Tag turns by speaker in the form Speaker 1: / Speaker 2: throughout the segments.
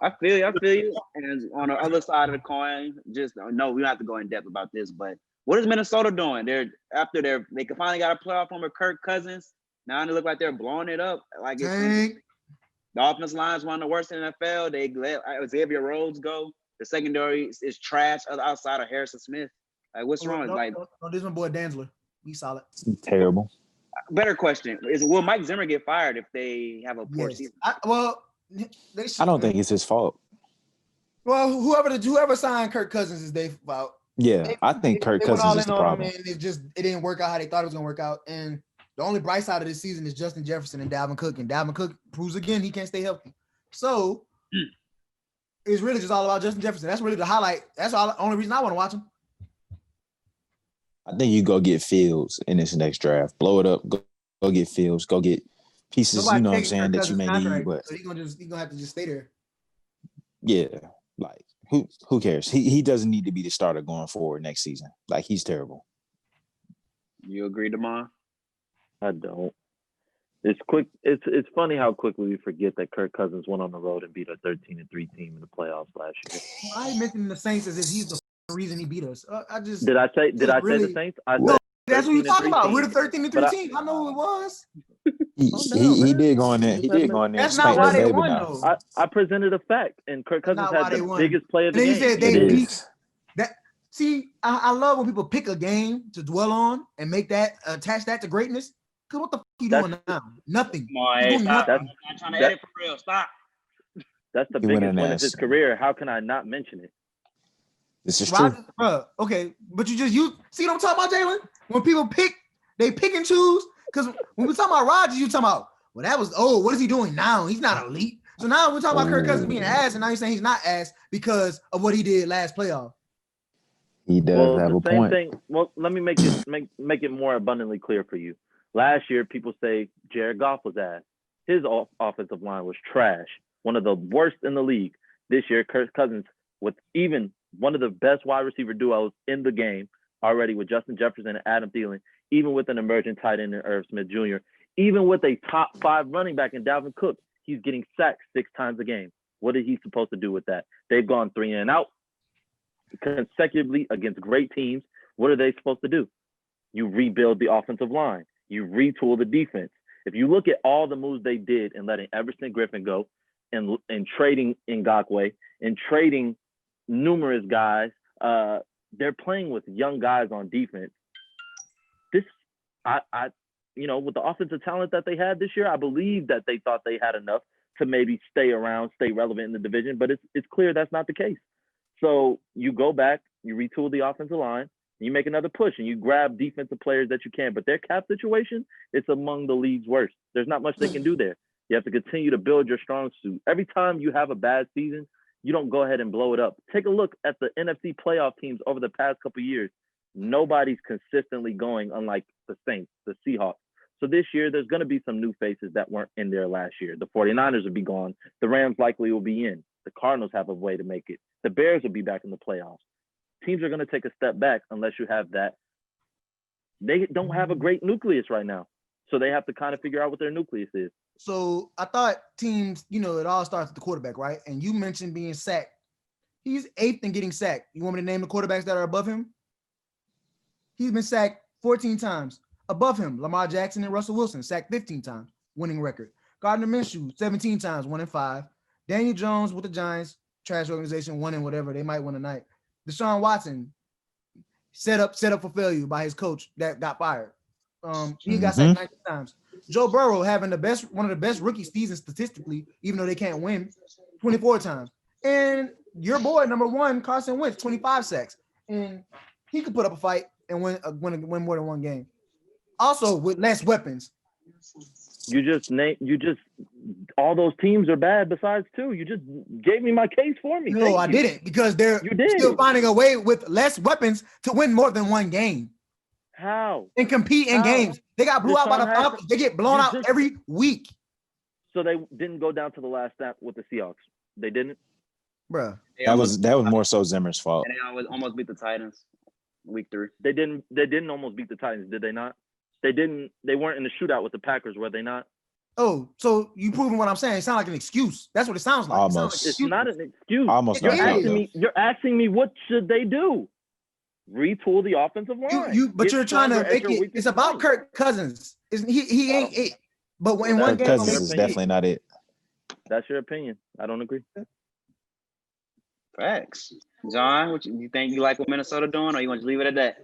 Speaker 1: I feel you. I feel you. And on the other side of the coin, just no, we don't have to go in depth about this, but what is Minnesota doing? They finally got a playoff from Kirk Cousins. Now they look like they're blowing it up. Like it's the offensive line is one of the worst in the NFL. They let Xavier Rhodes go. The secondary is trash outside of Harrison Smith. Like what's wrong?
Speaker 2: No, this one boy Danzler. He's solid.
Speaker 3: Terrible.
Speaker 1: Better question is: will Mike Zimmer get fired if they have a poor season?
Speaker 3: I don't think it's his fault.
Speaker 2: Well, whoever signed Kirk Cousins is their fault.
Speaker 3: Yeah, I think Kirk Cousins is the problem.
Speaker 2: And it didn't work out how they thought it was gonna work out. And the only bright side of this season is Justin Jefferson and Dalvin Cook. And Dalvin Cook proves again he can't stay healthy. So it's really just all about Justin Jefferson. That's really the highlight. That's the only reason I want to watch him.
Speaker 3: I think you go get Fields in this next draft. Blow it up. Go get Fields. Go get pieces.
Speaker 2: Nobody
Speaker 3: you know what I'm saying that you may need. But
Speaker 2: so he's gonna have to just stay there.
Speaker 3: Yeah, like who cares? He doesn't need to be the starter going forward next season. Like he's terrible.
Speaker 1: You agree, Damon?
Speaker 4: I don't. It's quick. It's funny how quickly we forget that Kirk Cousins went on the road and beat a 13-3 team in the playoffs last year.
Speaker 2: I mentioned the Saints as if he's the reason he beat us.
Speaker 4: Did I say the Saints?
Speaker 2: No, that's what you're talking about. We're the 13-3 team. I know who it was.
Speaker 3: He did go in there. He did go in there.
Speaker 2: That's not why they won, though.
Speaker 4: I presented a fact, and Kirk Cousins had the biggest play of the game.
Speaker 2: He said they beat that. See, I love when people pick a game to dwell on and make that attach that to greatness. Because what the fuck you doing now? Nothing.
Speaker 1: I'm not trying to edit for real. Stop.
Speaker 4: That's the biggest win of his career. How can I not mention it?
Speaker 3: This is true.
Speaker 2: Bro, okay, but you see what I'm talking about, Jalen? When people pick, they pick and choose. Because when we talking about Rodgers, you talking about, well, that was what is he doing now? He's not elite. So now we're talking about Kirk Cousins being ass, and now you're saying he's not ass because of what he did last playoff.
Speaker 3: He does have a point.
Speaker 4: Thing. Well, let me make it more abundantly clear for you. Last year, people say Jared Goff was ass. His offensive line was trash, one of the worst in the league. This year, Kirk Cousins with even one of the best wide receiver duos in the game already with Justin Jefferson and Adam Thielen, even with an emerging tight end in Irv Smith Jr., even with a top 5 running back in Dalvin Cook, he's getting sacked 6 times a game. What is he supposed to do with that? They've gone 3 in and out consecutively against great teams. What are they supposed to do? You rebuild the offensive line. You retool the defense. If you look at all the moves they did in letting Everson Griffin go and trading Ngakoue and trading numerous guys, they're playing with young guys on defense. With the offensive talent that they had this year, I believe that they thought they had enough to maybe stay around, stay relevant in the division, but it's clear that's not the case. So you go back, you retool the offensive line, you make another push, and you grab defensive players that you can. But their cap situation, it's among the league's worst. There's not much they can do there. You have to continue to build your strong suit. Every time you have a bad season, you don't go ahead and blow it up. Take a look at the NFC playoff teams over the past couple of years. Nobody's consistently going, unlike the Saints, the Seahawks. So this year, there's going to be some new faces that weren't in there last year. The 49ers will be gone. The Rams likely will be in. The Cardinals have a way to make it. The Bears will be back in the playoffs. Teams are going to take a step back unless you have that. They don't have a great nucleus right now. So they have to kind of figure out what their nucleus is.
Speaker 2: So I thought teams, it all starts with the quarterback, right? And you mentioned being sacked. He's 8th in getting sacked. You want me to name the quarterbacks that are above him? He's been sacked 14 times. Above him, Lamar Jackson and Russell Wilson, sacked 15 times, winning record. Gardner Minshew, 17 times, 1-5. Daniel Jones with the Giants, trash organization, 1 whatever. They might win tonight. Deshaun Watson, set up for failure by his coach that got fired. He got sacked 19 times. Joe Burrow having one of the best rookie seasons statistically, even though they can't win, 24 times. And your boy, number 1, Carson Wentz, 25 sacks. And he could put up a fight and win more than one game. Also with less weapons.
Speaker 4: All those teams are bad besides 2. You just gave me my case for me.
Speaker 2: No, I didn't, because they're still finding a way with less weapons to win more than one game.
Speaker 4: How?
Speaker 2: And compete in games. They got blew out by the Falcons. They get blown out every week.
Speaker 4: So they didn't go down to the last snap with the Seahawks. They didn't?
Speaker 2: Bruh.
Speaker 3: That was more so Zimmer's fault.
Speaker 1: And they almost beat the Titans week 3.
Speaker 4: They didn't almost beat the Titans, did they not? They weren't in the shootout with the Packers, were they not?
Speaker 2: Oh, so you proving what I'm saying? It sounds like an excuse. That's what it sounds like. It sounds like
Speaker 3: Almost.
Speaker 2: an
Speaker 4: It's
Speaker 2: excuse.
Speaker 4: not an excuse.
Speaker 3: Almost
Speaker 2: It
Speaker 3: not count
Speaker 2: is.
Speaker 3: though.
Speaker 4: You're asking me what should they do? Retool the offensive line.
Speaker 2: But
Speaker 4: Get
Speaker 2: you're trying
Speaker 4: stronger
Speaker 2: to
Speaker 4: at
Speaker 2: make
Speaker 4: your
Speaker 2: it.
Speaker 4: weakest
Speaker 2: It's about
Speaker 4: point.
Speaker 2: Kirk Cousins. He ain't it. But
Speaker 4: Well,
Speaker 2: in one
Speaker 3: Kirk
Speaker 2: game,
Speaker 3: Cousins
Speaker 4: your
Speaker 3: is
Speaker 4: opinion.
Speaker 3: definitely not it.
Speaker 4: That's your opinion. I don't agree.
Speaker 1: Facts. John, what you think you like what Minnesota doing, or you want to leave it at that?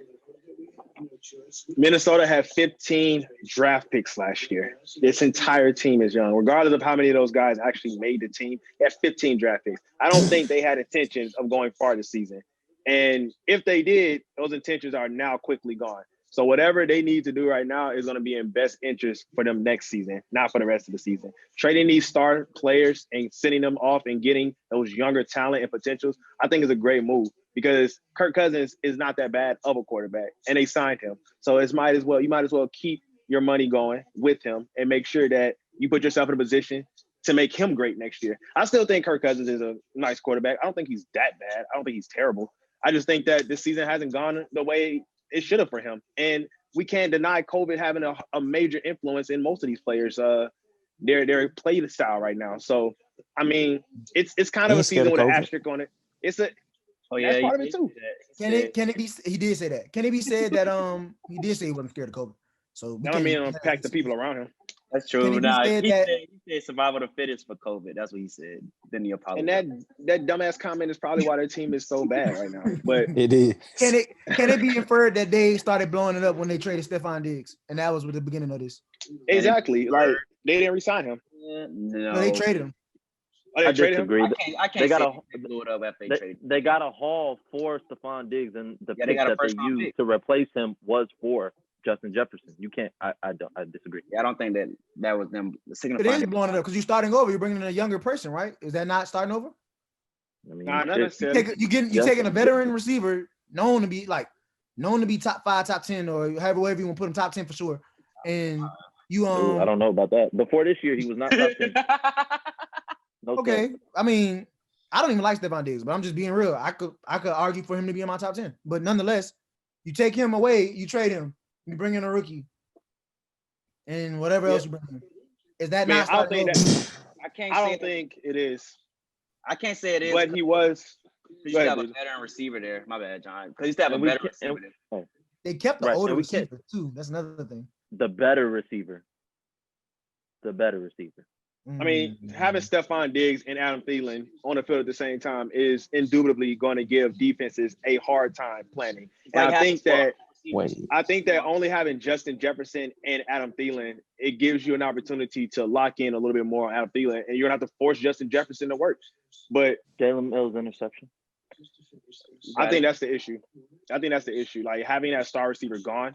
Speaker 5: Minnesota had 15 draft picks last year. This entire team is young. Regardless of how many of those guys actually made the team, they had 15 draft picks. I don't think they had intentions of going far this season. And if they did, those intentions are now quickly gone. So whatever they need to do right now is going to be in best interest for them next season, not for the rest of the season. Trading these star players and sending them off and getting those younger talent and potentials, I think is a great move because Kirk Cousins is not that bad of a quarterback, and they signed him. So you might as well keep your money going with him and make sure that you put yourself in a position to make him great next year. I still think Kirk Cousins is a nice quarterback. I don't think he's that bad. I don't think he's terrible. I just think that this season hasn't gone the way it should have for him. And we can't deny COVID having a major influence in most of these players, their play style right now. So, I mean, it's kind of
Speaker 3: He
Speaker 5: a
Speaker 3: ain't scared
Speaker 5: season
Speaker 3: of
Speaker 5: with an
Speaker 3: COVID.
Speaker 5: asterisk on it.
Speaker 1: Oh yeah,
Speaker 5: That's part of it too.
Speaker 2: Can it be? He did say that. Can it be said that he did say he wasn't scared of COVID? So
Speaker 5: That don't mean impact the people around him.
Speaker 1: That's
Speaker 2: Can
Speaker 1: true.
Speaker 2: it be
Speaker 1: Nah,
Speaker 2: said
Speaker 1: he
Speaker 2: that-
Speaker 1: said survival of the fittest for COVID. That's what he said. Then he
Speaker 5: And
Speaker 1: apologized.
Speaker 5: that dumbass comment is probably why their team is so bad right now. But
Speaker 3: It is.
Speaker 2: Can it be inferred that they started blowing it up when they traded Stephon Diggs, and that was with the beginning of this?
Speaker 5: exactly, like they didn't resign him.
Speaker 1: No,
Speaker 2: So they traded him.
Speaker 5: Oh, they
Speaker 4: I
Speaker 5: traded him?
Speaker 4: disagree.
Speaker 1: I can't
Speaker 4: They got
Speaker 1: say
Speaker 4: a-
Speaker 1: they blew it up after they traded.
Speaker 4: They got a haul for Stephon Diggs, and the
Speaker 1: Yeah, they
Speaker 4: pick
Speaker 1: got a
Speaker 4: that they
Speaker 1: first-round
Speaker 4: used
Speaker 1: pick.
Speaker 4: to replace him was for Justin Jefferson. You can't. I disagree.
Speaker 1: Yeah, I don't think that was them
Speaker 2: It is
Speaker 1: signifying.
Speaker 2: blowing it up because you're starting over. You're bringing in a younger person, right? Is that not starting over?
Speaker 4: I mean,
Speaker 5: Nah, not
Speaker 4: shit,
Speaker 5: necessarily.
Speaker 2: You're taking a veteran receiver known to be top 5, top 10, or whoever you want to put him top 10 for sure. And you
Speaker 4: ooh, I don't know about that. Before this year, he was not top 10. No
Speaker 2: okay.
Speaker 4: cap.
Speaker 2: I mean, I don't even like Stephon Diggs, but I'm just being real. I could argue for him to be in my top 10. But nonetheless, you take him away, you trade him, you bring in a rookie, and whatever else you bring in. Is that
Speaker 5: Man,
Speaker 2: not
Speaker 5: I don't
Speaker 2: starting
Speaker 5: think
Speaker 2: over?
Speaker 5: that. I don't
Speaker 1: say
Speaker 5: think it is.
Speaker 1: I can't say it is.
Speaker 5: But he was.
Speaker 1: You
Speaker 5: Go
Speaker 1: should
Speaker 5: ahead,
Speaker 1: have a
Speaker 5: dude.
Speaker 1: veteran receiver there. My bad, John. Because you used to have a
Speaker 4: And we
Speaker 1: veteran
Speaker 4: can't-
Speaker 1: receiver there.
Speaker 2: They kept the
Speaker 4: Right,
Speaker 2: older
Speaker 4: and we can't-
Speaker 2: receiver too. That's another thing.
Speaker 4: The better receiver.
Speaker 5: I mean, having Stephon Diggs and Adam Thielen on the field at the same time is indubitably going to give defenses a hard time planning. And I think that only having Justin Jefferson and Adam Thielen, it gives you an opportunity to lock in a little bit more on Adam Thielen, and you're going to have to force Justin Jefferson to work. But
Speaker 4: Jalen Mills interception.
Speaker 5: I think that's the issue. Like having that star receiver gone,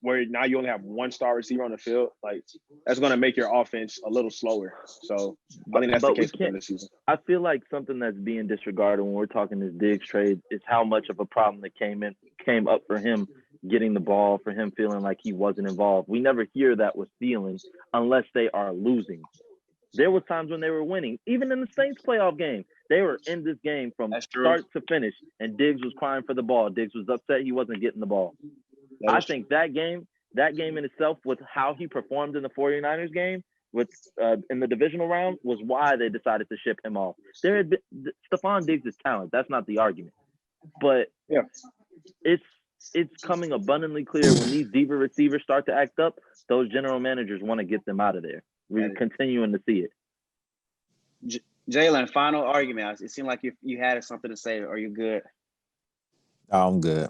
Speaker 5: where now you only have one star receiver on the field, like that's going to make your offense a little slower. So I think that's the
Speaker 4: But we
Speaker 5: case with this season.
Speaker 4: I feel like something that's being disregarded when we're talking this Diggs trade is how much of a problem that came up for him getting the ball, for him feeling like he wasn't involved. We never hear that with feelings unless they are losing. There was times when they were winning, even in the Saints playoff game. They were in this game from start to finish, and Diggs was crying for the ball. Diggs was upset he wasn't getting the ball. I think that game in itself, with how he performed in the 49ers game, in the divisional round, was why they decided to ship him off. Stephon Diggs is talent. That's not the argument. But
Speaker 5: yeah,
Speaker 4: it's coming abundantly clear when these diva receivers start to act up, those general managers want to get them out of there. We're continuing to see it.
Speaker 1: Jalen, final argument. It seemed like you had something to say. Are you good?
Speaker 3: I'm good.